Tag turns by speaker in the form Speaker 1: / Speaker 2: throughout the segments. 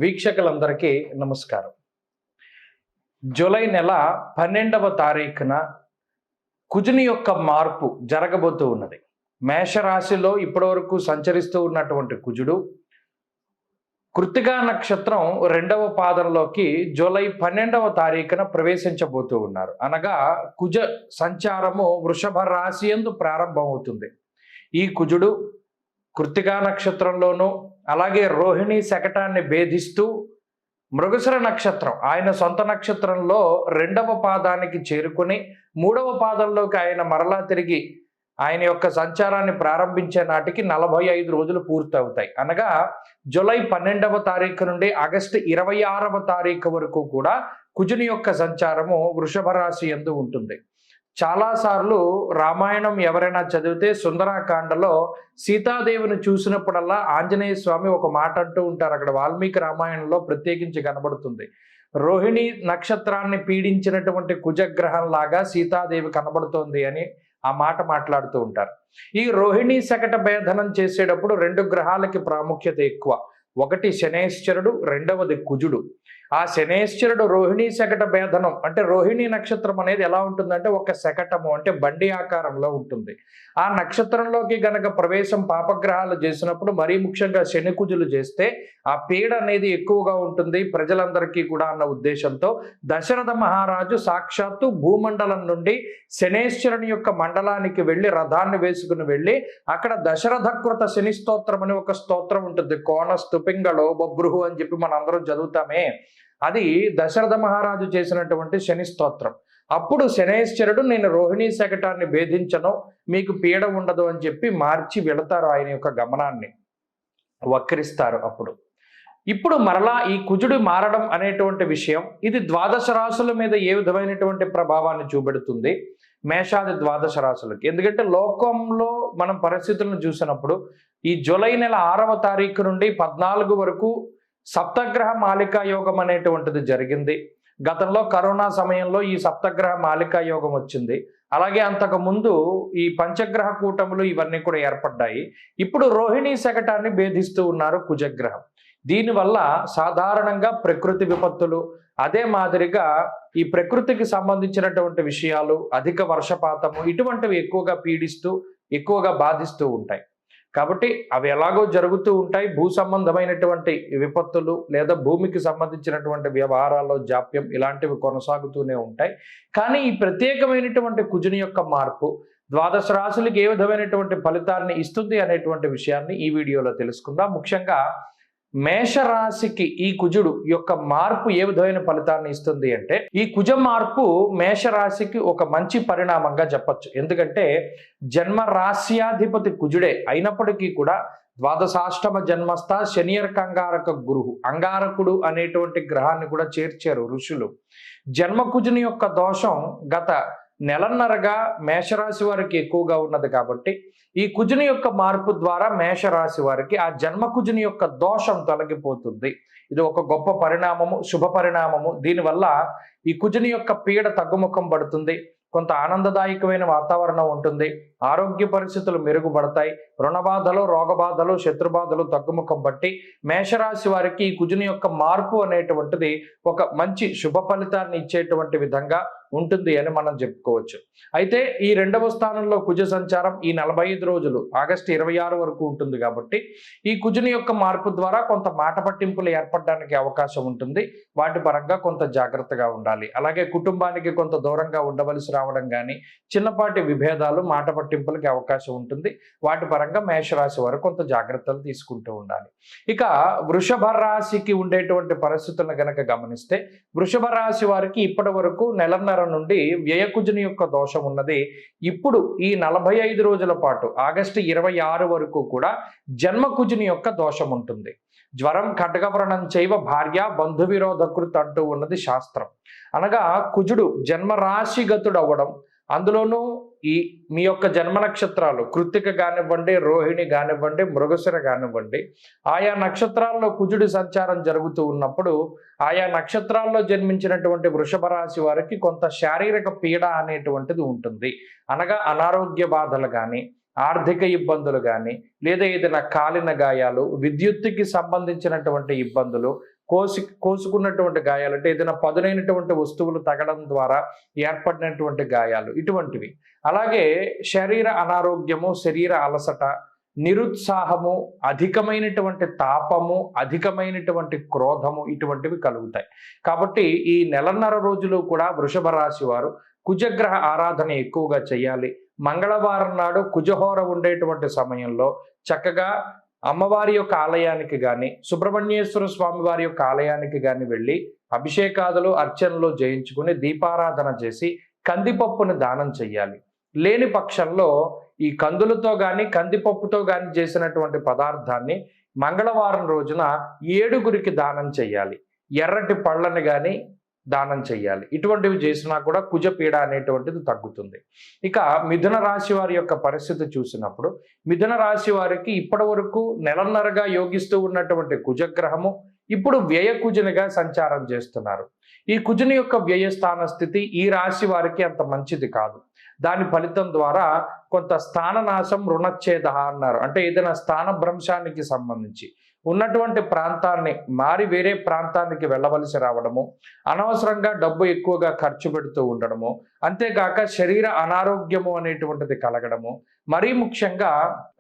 Speaker 1: వీక్షకులందరికీ నమస్కారం. జూలై నెల 12వ తారీఖున కుజుని యొక్క మార్పు జరగబోతూ ఉన్నది. మేషరాశిలో ఇప్పటివరకు సంచరిస్తూ ఉన్నటువంటి కుజుడు కృత్తికా నక్షత్రం 2వ పాదంలోకి జూలై 12వ తారీఖున ప్రవేశించబోతూ ఉన్నారు. అనగా కుజ సంచారము వృషభ రాశి యందు ప్రారంభమవుతుంది. ఈ కుజుడు కృత్తికా నక్షత్రంలోనూ అలాగే రోహిణి శకటాన్ని భేదిస్తూ మృగశిర నక్షత్రం ఆయన సొంత నక్షత్రంలో 2వ పాదానికి చేరుకుని 3వ పాదంలోకి ఆయన మరలా తిరిగి ఆయన యొక్క సంచారాన్ని ప్రారంభించే నాటికి 45 రోజులు పూర్తవుతాయి. అనగా జూలై 12వ తారీఖు నుండి ఆగస్టు 26వ తారీఖు వరకు కూడా కుజుని యొక్క సంచారము వృషభ రాశి యందు ఉంటుంది. చాలాసార్లు రామాయణం ఎవరైనా చదివితే సుందరాకాండలో సీతాదేవిని చూసినప్పుడల్లా ఆంజనేయ స్వామి ఒక మాట అంటూ ఉంటారు. అక్కడ వాల్మీకి రామాయణంలో ప్రత్యేకించి కనబడుతుంది. రోహిణి నక్షత్రాన్ని పీడించినటువంటి కుజగ్రహం లాగా సీతాదేవి కనబడుతోంది అని ఆ మాట మాట్లాడుతూ ఉంటారు. ఈ రోహిణి శకట భేదనం చేసేటప్పుడు 2 గ్రహాలకి ప్రాముఖ్యత ఎక్కువ. ఒకటి శనేశ్వరుడు, రెండవది కుజుడు. ఆ శనేశ్వరుడు రోహిణి శకట భేదనం అంటే రోహిణి నక్షత్రం అనేది ఎలా ఉంటుందంటే ఒక శకటము అంటే బండి ఆకారంలో ఉంటుంది. ఆ నక్షత్రంలోకి గనక ప్రవేశం పాపగ్రహాలు చేసినప్పుడు మరీ ముఖ్యంగా శని కుజులు చేస్తే ఆ పీడ అనేది ఎక్కువగా ఉంటుంది ప్రజలందరికీ కూడా అన్న ఉద్దేశంతో దశరథ మహారాజు సాక్షాత్తు భూమండలం నుండి శనేశ్వరుని యొక్క మండలానికి వెళ్ళి రథాన్ని వేసుకుని వెళ్ళి అక్కడ దశరథకృత శని స్తోత్రం అని ఒక స్తోత్రం ఉంటుంది. కోణ స్తుపింగళో బభ్రుహు అని చెప్పి మనందరం చదువుతామే. అది దశరథ మహారాజు చేసినటువంటి శని స్తోత్రం. అప్పుడు శనేశ్వరుడు నేను రోహిణి శకటాన్ని భేదించను, మీకు పీడ ఉండదు అని చెప్పి మార్చి వెళతారు. ఆయన యొక్క గమనాన్ని వక్రిస్తారు. ఇప్పుడు మరలా ఈ కుజుడు మారడం అనేటువంటి విషయం ఇది ద్వాదశ రాశుల మీద ఏ విధమైనటువంటి ప్రభావాన్ని చూపెడుతుంది మేషాది ద్వాదశ రాశులకి. ఎందుకంటే లోకంలో మనం పరిస్థితులను చూసినప్పుడు ఈ జూలై నెల 6వ తారీఖు నుండి 14 వరకు సప్తగ్రహ మాలికా యోగం అనేటువంటిది జరిగింది. గతంలో కరోనా సమయంలో ఈ సప్తగ్రహ మాలికా యోగం వచ్చింది. అలాగే అంతకు ముందు ఈ పంచగ్రహ కూటములు ఇవన్నీ కూడా ఏర్పడ్డాయి. ఇప్పుడు రోహిణి శకటాన్ని భేదిస్తూ ఉన్నారు కుజగ్రహం. దీనివల్ల సాధారణంగా ప్రకృతి విపత్తులు, అదే మాదిరిగా ఈ ప్రకృతికి సంబంధించినటువంటి విషయాలు, అధిక వర్షపాతము ఇటువంటివి ఎక్కువగా పీడిస్తూ ఎక్కువగా బాధిస్తూ ఉంటాయి. కాబట్టి అవి ఎలాగో జరుగుతూ ఉంటాయి. భూ సంబంధమైనటువంటి విపత్తులు లేదా భూమికి సంబంధించినటువంటి వ్యవహారాల్లో జాప్యం ఇలాంటివి కొనసాగుతూనే ఉంటాయి. కానీ ఈ ప్రత్యేకమైనటువంటి కుజుని యొక్క మార్పు ద్వాదశ రాశులకి ఏ విధమైనటువంటి ఫలితాన్ని ఇస్తుంది అనేటువంటి విషయాన్ని ఈ వీడియోలో తెలుసుకుందాం. ముఖ్యంగా మేషరాశికి ఈ కుజుడు యొక్క మార్పు ఏ విధమైన ఫలితాన్ని ఇస్తుంది అంటే ఈ కుజ మార్పు మేషరాశికి ఒక మంచి పరిణామంగా చెప్పచ్చు. ఎందుకంటే జన్మ రాశ్యాధిపతి కుజుడే అయినప్పటికీ కూడా ద్వాదశాష్టమ జన్మస్థ శనియర్క అంగారక గురువు అంగారకుడు అనేటువంటి గ్రహాన్ని కూడా చేర్చారు ఋషులు. జన్మ కుజుని యొక్క దోషం గత నెలన్నరగా మేషరాశి వారికి ఎక్కువగా ఉన్నది. కాబట్టి ఈ కుజుని యొక్క మార్పు ద్వారా మేషరాశి వారికి ఆ జన్మ కుజుని యొక్క దోషం తొలగిపోతుంది. ఇది ఒక గొప్ప పరిణామము, శుభ పరిణామము. దీనివల్ల ఈ కుజుని యొక్క పీడ తగ్గుముఖం పడుతుంది. కొంత ఆనందదాయకమైన వాతావరణం ఉంటుంది. ఆరోగ్య పరిస్థితులు మెరుగుపడతాయి. రుణబాధలు, రోగబాధలు, శత్రుబాధలు తగ్గుముఖం బట్టి మేషరాశి వారికి ఈ కుజుని యొక్క మార్పు అనేటువంటిది ఒక మంచి శుభ ఫలితాన్ని ఇచ్చేటువంటి విధంగా ఉంటుంది అని మనం చెప్పుకోవచ్చు. అయితే ఈ 2వ స్థానంలో కుజ సంచారం ఈ 45 రోజులు ఆగస్టు 26 వరకు ఉంటుంది. కాబట్టి ఈ కుజుని యొక్క మార్పు ద్వారా కొంత మాట పట్టింపులు ఏర్పడడానికి అవకాశం ఉంటుంది. వాటి పరంగా కొంత జాగ్రత్తగా ఉండాలి. అలాగే కుటుంబానికి కొంత దూరంగా ఉండవలసి రావడం కానీ చిన్నపాటి విభేదాలు, మాట పట్టింపులకి అవకాశం ఉంటుంది. వాటి పరంగా మేషరాశి వారు కొంత జాగ్రత్తలు తీసుకుంటూ ఉండాలి. ఇక వృషభ రాశికి ఉండేటువంటి పరిస్థితులను గనక గమనిస్తే వృషభ రాశి వారికి ఇప్పటి వరకు నెలన్నర నుండి వ్యయకుజుని యొక్క దోషం ఉన్నది. ఇప్పుడు ఈ 45 రోజుల పాటు ఆగస్టు 26 వరకు కూడా జన్మకుజుని యొక్క దోషం ఉంటుంది. జ్వరం ఖడ్గవ్రణం చైవ భార్య బంధు విరోధకృత్ అంటూ ఉన్నది శాస్త్రం. అనగా కుజుడు జన్మరాశిగతుడు అవ్వడం, అందులోనూ ఈ మీ యొక్క జన్మ నక్షత్రాలు కృత్తిక కానివ్వండి, రోహిణి కానివ్వండి, మృగశిర కానివ్వండి, ఆయా నక్షత్రాల్లో కుజుడి సంచారం జరుగుతూ ఉన్నప్పుడు ఆయా నక్షత్రాల్లో జన్మించినటువంటి వృషభ రాశి వారికి కొంత శారీరక పీడ అనేటువంటిది ఉంటుంది. అనగా అనారోగ్య బాధలు కానీ ఆర్థిక ఇబ్బందులు కానీ, లేదా ఏదైనా కాలిన గాయాలు, విద్యుత్తుకి సంబంధించినటువంటి ఇబ్బందులు, కోసుకున్నటువంటి గాయాలు, అంటే ఏదైనా పదునైనటువంటి వస్తువులు తగలడం ద్వారా ఏర్పడినటువంటి గాయాలు, ఇటువంటివి. అలాగే శరీర అనారోగ్యము, శరీర అలసట, నిరుత్సాహము, అధికమైనటువంటి తాపము, అధికమైనటువంటి క్రోధము, ఇటువంటివి కలుగుతాయి. కాబట్టి ఈ నెలన్నర రోజులు కూడా వృషభ రాశి వారు కుజగ్రహ ఆరాధన ఎక్కువగా చేయాలి. మంగళవారం నాడు కుజహోర ఉండేటువంటి సమయంలో చక్కగా అమ్మవారి యొక్క ఆలయానికి కానీ, సుబ్రహ్మణ్యేశ్వర స్వామి వారి యొక్క ఆలయానికి కానీ వెళ్ళి అభిషేకాదులు, అర్చనలు చేయించుకుని దీపారాధన చేసి కందిపప్పుని దానం చెయ్యాలి. లేని పక్షంలో ఈ కందులతో కానీ, కందిపప్పుతో కానీ చేసినటువంటి పదార్థాన్ని మంగళవారం రోజున 7గురికి దానం చెయ్యాలి. ఎర్రటి పళ్ళని కానీ దానం చెయ్యాలి. ఇటువంటివి చేసినా కూడా కుజపీడ అనేటువంటిది తగ్గుతుంది. ఇక మిథున రాశి వారి యొక్క పరిస్థితి చూసినప్పుడు, మిథున రాశి వారికి ఇప్పటి వరకు నెలన్నరగా యోగిస్తూ ఉన్నటువంటి కుజగ్రహము ఇప్పుడు వ్యయ కుజునిగా సంచారం చేస్తున్నారు. ఈ కుజుని యొక్క వ్యయస్థాన స్థితి ఈ రాశి వారికి అంత మంచిది కాదు. దాని ఫలితం ద్వారా కొంత స్థాననాశం, రుణచ్ఛేద అన్నారు. అంటే ఏదైనా స్థాన భ్రంశానికి సంబంధించి ఉన్నటువంటి ప్రాంతాన్ని మారి వేరే ప్రాంతానికి వెళ్ళవలసి రావడము, అనవసరంగా డబ్బు ఎక్కువగా ఖర్చు పెడుతూ ఉండడము, అంతేకాక శరీర అనారోగ్యము అనేటువంటిది కలగడము, మరీ ముఖ్యంగా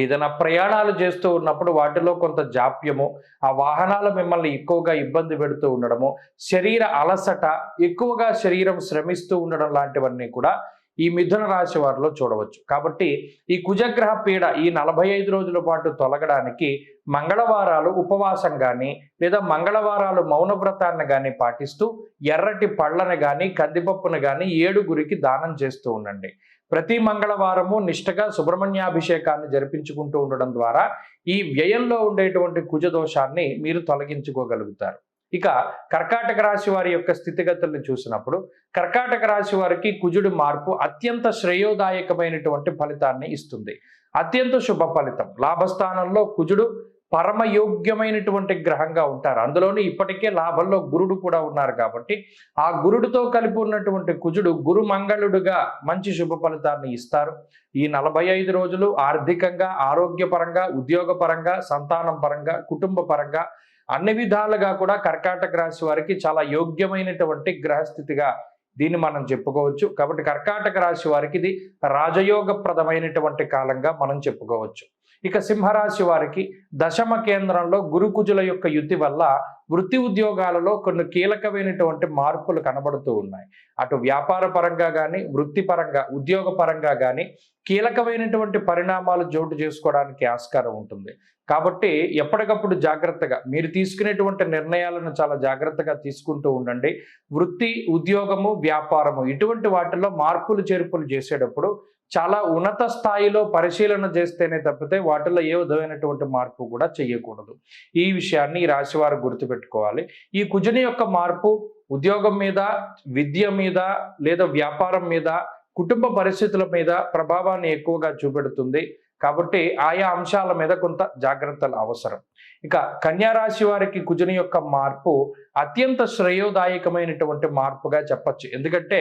Speaker 1: ఏదైనా ప్రయాణాలు చేస్తూ ఉన్నప్పుడు వాటిలో కొంత జాప్యము, ఆ వాహనాలు మిమ్మల్ని ఎక్కువగా ఇబ్బంది పెడుతూ ఉండడము, శరీర అలసట, ఎక్కువగా శరీరం శ్రమిస్తూ ఉండడం లాంటివన్నీ కూడా ఈ మిథున రాశి వారిలో చూడవచ్చు. కాబట్టి ఈ కుజగ్రహ పీడ ఈ 45 రోజుల పాటు తొలగడానికి మంగళవారాలు ఉపవాసం కానీ, లేదా మంగళవారాలు మౌనవ్రతాన్ని కానీ పాటిస్తూ ఎర్రటి పళ్ళని కానీ, కందిపప్పును కానీ 7గురికి దానం చేస్తూ ఉండండి. ప్రతి మంగళవారము నిష్ఠగా సుబ్రహ్మణ్యాభిషేకాన్ని జరిపించుకుంటూ ఉండడం ద్వారా ఈ వ్యయంలో ఉండేటువంటి కుజదోషాన్ని మీరు తొలగించుకోగలుగుతారు. ఇక కర్కాటక రాశి వారి యొక్క స్థితిగతులను చూసినప్పుడు, కర్కాటక రాశి వారికి కుజుడి మార్పు అత్యంత శ్రేయోదాయకమైనటువంటి ఫలితాన్ని ఇస్తుంది. అత్యంత శుభ ఫలితం. లాభస్థానంలో కుజుడు పరమయోగ్యమైనటువంటి గ్రహంగా ఉంటారు. అందులోని ఇప్పటికే లాభంలో గురుడు కూడా ఉన్నారు కాబట్టి ఆ గురుడితో కలిపి ఉన్నటువంటి కుజుడు గురు మంగళుడుగా మంచి శుభ ఫలితాన్ని ఇస్తారు. ఈ 45 రోజులు ఆర్థికంగా, ఆరోగ్యపరంగా, ఉద్యోగపరంగా, సంతానం పరంగా, కుటుంబ పరంగా అన్ని విధాలుగా కూడా కర్కాటక రాశి వారికి చాలా యోగ్యమైనటువంటి గ్రహస్థితిగా దీన్ని మనం చెప్పుకోవచ్చు. కాబట్టి కర్కాటక రాశి వారికి ఇది రాజయోగప్రదమైనటువంటి కాలంగా మనం చెప్పుకోవచ్చు. ఇక సింహరాశి వారికి దశమ కేంద్రంలో గురుకుజుల యొక్క యుతి వల్ల వృత్తి ఉద్యోగాలలో కొన్ని కీలకమైనటువంటి మార్పులు కనబడుతూ ఉన్నాయి. అటు వ్యాపార పరంగా కానీ, వృత్తిపరంగా, ఉద్యోగ పరంగా కానీ కీలకమైనటువంటి పరిణామాలు చోటు చేసుకోవడానికి ఆస్కారం ఉంటుంది. కాబట్టి ఎప్పటికప్పుడు జాగ్రత్తగా మీరు తీసుకునేటువంటి నిర్ణయాలను చాలా జాగ్రత్తగా తీసుకుంటూ ఉండండి. వృత్తి, ఉద్యోగము, వ్యాపారము ఇటువంటి వాటిల్లో మార్పులు చేర్పులు చేసేటప్పుడు చాలా ఉన్నత స్థాయిలో పరిశీలన చేస్తేనే తప్పితే వాటిలో ఏ విధమైనటువంటి మార్పు కూడా చేయకూడదు. ఈ విషయాన్ని ఈ రాశి వారు గుర్తుపెట్టుకోవాలి. ఈ కుజుని యొక్క మార్పు ఉద్యోగం మీద, విద్య మీద, లేదా వ్యాపారం మీద, కుటుంబ పరిస్థితుల మీద ప్రభావాన్ని ఎక్కువగా చూపెడుతుంది. కాబట్టి ఆయా అంశాల మీద కొంత జాగ్రత్తలు అవసరం. ఇక కన్యారాశి వారికి కుజుని యొక్క మార్పు అత్యంత శ్రేయోదాయకమైనటువంటి మార్పుగా చెప్పచ్చు. ఎందుకంటే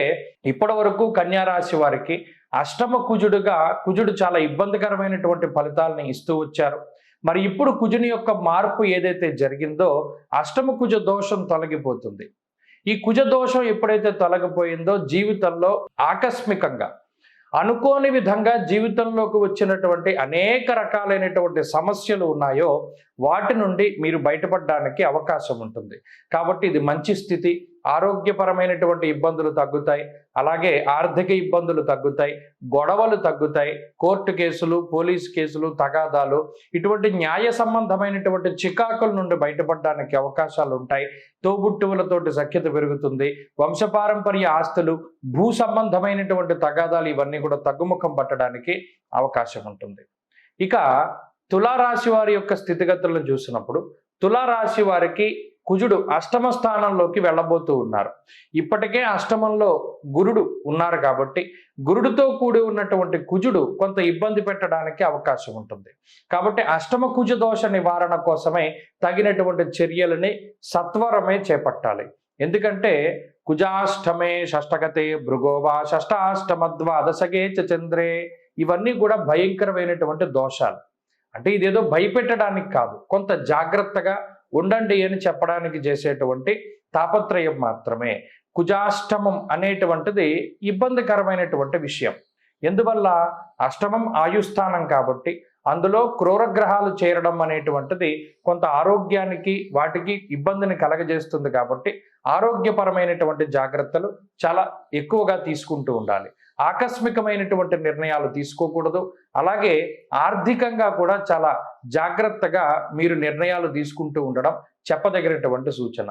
Speaker 1: ఇప్పటి వరకు కన్యారాశి వారికి అష్టమ కుజుడుగా కుజుడు చాలా ఇబ్బందికరమైనటువంటి ఫలితాలను ఇస్తూ వచ్చారు. మరి ఇప్పుడు కుజుని యొక్క మార్పు ఏదైతే జరిగిందో అష్టమ కుజ దోషం తొలగిపోతుంది. ఈ కుజ దోషం ఎప్పుడైతే తొలగిపోయిందో జీవితంలో ఆకస్మికంగా అనుకోని విధంగా జీవితంలోకి వచ్చినటువంటి అనేక రకాలైనటువంటి సమస్యలు ఉన్నాయో వాటి నుండి మీరు బయటపడడానికి అవకాశం ఉంటుంది. కాబట్టి ఇది మంచి స్థితి. ఆరోగ్యపరమైనటువంటి ఇబ్బందులు తగ్గుతాయి, అలాగే ఆర్థిక ఇబ్బందులు తగ్గుతాయి, గొడవలు తగ్గుతాయి, కోర్టు కేసులు, పోలీసు కేసులు, తగాదాలు ఇటువంటి న్యాయ సంబంధమైనటువంటి చికాకుల నుండి బయటపడడానికి అవకాశాలు ఉంటాయి. తోబుట్టువులతోటి సఖ్యత పెరుగుతుంది. వంశపారంపర్య ఆస్తులు, భూ సంబంధమైనటువంటి తగాదాలు ఇవన్నీ కూడా తగ్గుముఖం పట్టడానికి అవకాశం ఉంటుంది. ఇక తులారాశి వారి యొక్క స్థితిగతులను చూసినప్పుడు తులారాశి వారికి కుజుడు అష్టమ స్థానంలోకి వెళ్ళబోతూ ఉన్నారు. ఇప్పటికే అష్టమంలో గురుడు ఉన్నారు కాబట్టి గురుడితో కూడి ఉన్నటువంటి కుజుడు కొంత ఇబ్బంది పెట్టడానికి అవకాశం ఉంటుంది. కాబట్టి అష్టమ కుజ దోష నివారణ కోసమే తగినటువంటి చర్యలని సత్వరమే చేపట్టాలి. ఎందుకంటే కుజాష్టమే షష్టగతే భృగోవా షష్టాష్టమద్వాదశగే చంద్రే ఇవన్నీ కూడా భయంకరమైనటువంటి దోషాలు. అంటే ఇదేదో భయపెట్టడానికి కాదు, కొంత జాగ్రత్తగా ఉండండి అని చెప్పడానికి చేసేటువంటి తాపత్రయం మాత్రమే. కుజాష్టమం అనేటువంటిది ఇబ్బందికరమైనటువంటి విషయం. ఎందువల్ల? అష్టమం ఆయుస్థానం కాబట్టి అందులో క్రూరగ్రహాలు చేరడం అనేటువంటిది కొంత ఆరోగ్యానికి వాటికి ఇబ్బందిని కలగజేస్తుంది. కాబట్టి ఆరోగ్యపరమైనటువంటి జాగ్రత్తలు చాలా ఎక్కువగా తీసుకుంటూ ఉండాలి. ఆకస్మికమైనటువంటి నిర్ణయాలు తీసుకోకూడదు. అలాగే ఆర్థికంగా కూడా చాలా జాగ్రత్తగా మీరు నిర్ణయాలు తీసుకుంటూ ఉండడం చెప్పదగినటువంటి సూచన.